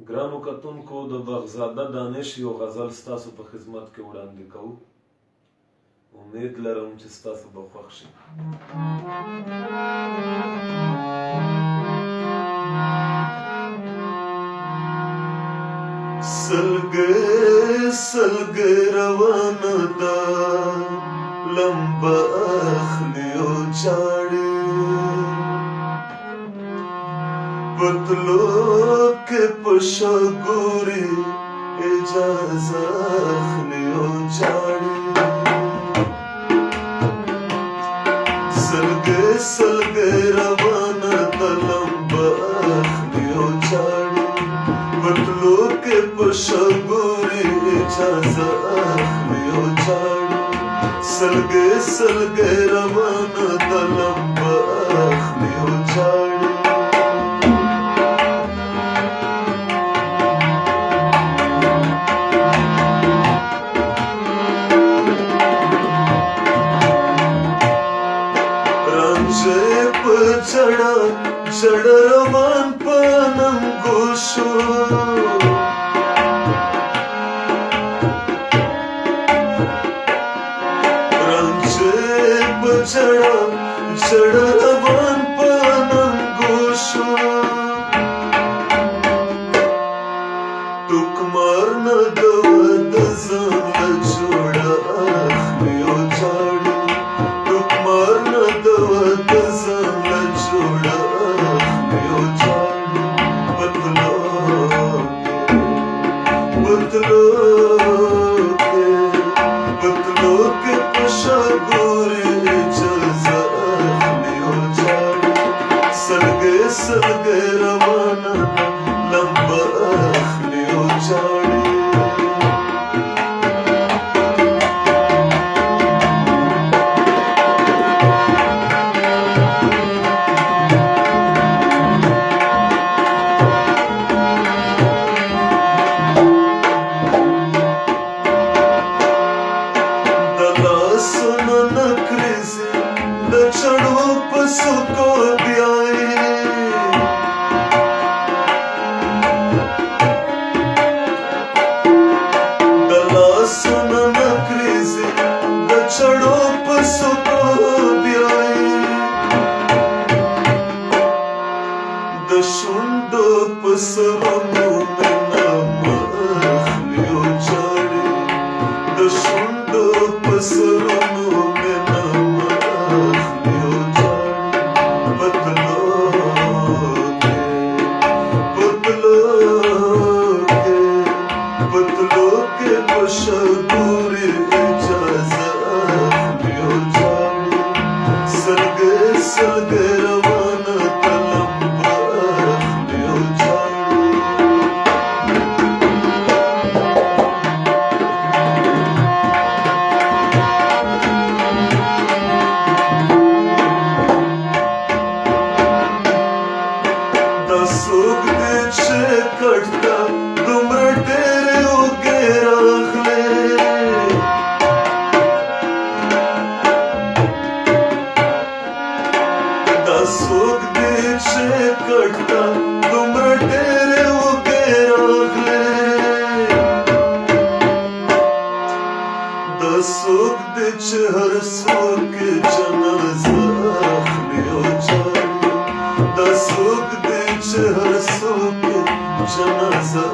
ګرانو کتونکو د بغزاده دانش یو غزل ستاسو په خدمت کې وړاندې کوو. امید لرم چې ستاسو به خوښ شي. سلګې سلګې روانه ده لمبه اخلي او چاړي پتلو کې پښه ګوري اجازه اخلي او چاړي سلګې سلګې روانه ده لمبه اخلي او چاړي پتلو کې پښه ګوري اجازه اخلي او چاړي سلګې سلګې روانه ده لمبه اخلي او چاړي چڑا چڑا روان پانم گوشو رنجے بچڑا چڑا روان پانم گوشو ټوک مارنا دود ځان جوړا اخلي او چاړي ټوک مارنا دود ځان جوړا اخلي او چاړي پتلو کې پښه ګوري اجازه اخلي او چاړي سلګې سلګې روانه لمبه اخلي او چاړي چڑو پسو کو بیائی دلا سنا نکریزی د چڑو پسو کو بیائی د شونډو پسرونو مې نام اخلي او چاړي د شونډو پسرونو مې نام پښه ګوري اجازه اخلي او چاړي سلګې سلګې روانه ده لمبه اخلي او چاړي دا څوک دی چې کټ ته دومره ډېرې اوږې راغلې دا څوک دی چې کټ ته دومره ډېرې اوږې راغلې دا څوک دی چې هر څوک یې جنازه اخلي او چاړي دا څوک دی چې هر څوک یې جنازه